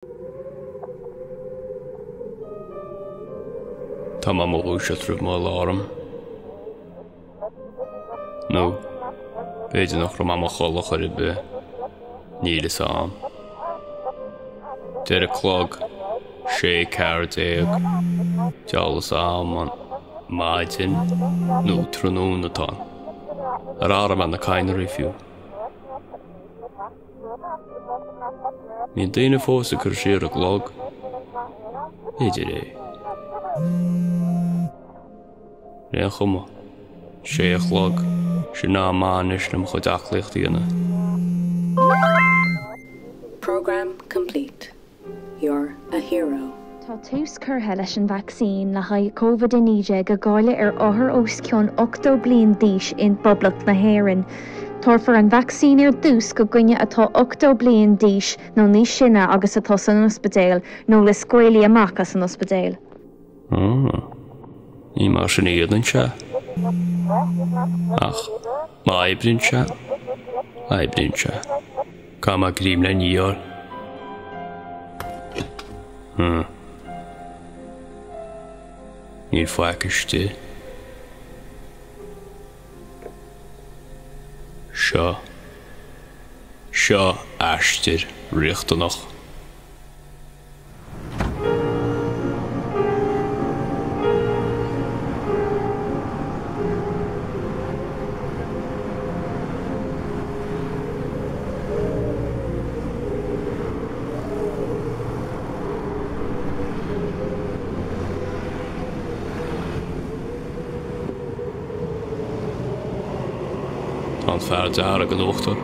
Tá má mórúise trúb má lárm. No, beidir nach ra má cholach ar ibe níl is am. Deir a clog, sé cear déag, dealas am an maidin nó trúnún atá. Ar áram an na cainar fiú. Mín daine fósa chur siar a clog, idir é. Réan chuma, sé a chlog, sé ná máis nam chud achlaíocht díana. Program complete. You're a hero. Tá tús curtha leis an vaccín le haid COVID-19 go gáile ar áthair os cionn 8 bliain d'aois in Poblacht na hÉireann. Torfar an vaccín ar dús go gcoinne atá 8 bliain d'aois nó níos sinne agus atá san ospidéal nó le scoileadh amach as an ospidéal. Ní mar sin iad an se. Ach, má eibrin se. Cá má grím le níor. Níl foicaiste. Seo aistir riachtanach. An fear dear a go dóachtar.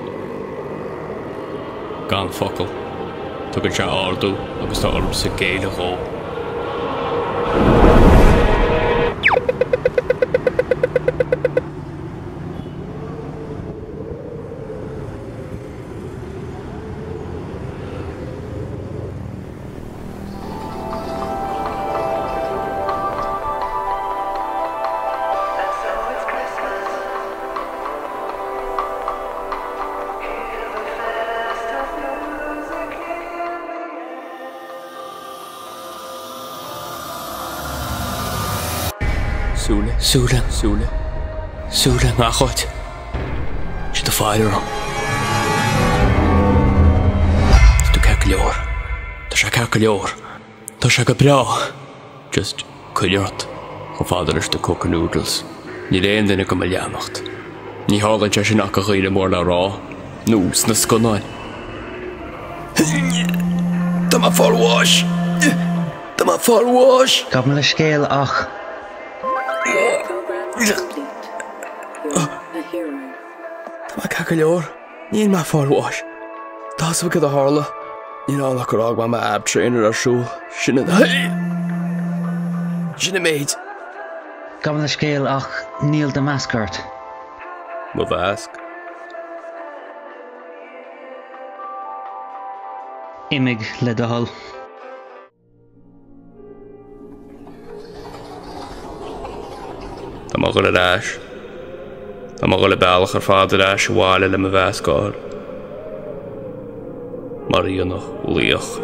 Gan focail, tugann sé ardú agus tá orm sa géile gó. Súle, má chuid. Si do fáidir am. Tú cecha leor. Tá sé cecha leor. Tá sé go breá. Just cuileart. Go fáidir is do coca noodles. Ní léon duine go me leamacht. Ní hálann sé sin ach go chuile mór le rá. Nús na sconáin. Tá má fáilháis. Gab me le scéal ach. Tá má cecha leor. Níl má fáilháis. Tásam go a hála. Ní ná go rág má ab tréinar arsúil. Sinna méid. Gab me le scéal ach níl de mascart. Má bhasc. Imig le dahal. Tá má go le ráis. Tá má go le bealach ar fád ráis bháile le má bhascáir. Mar íonach líoch.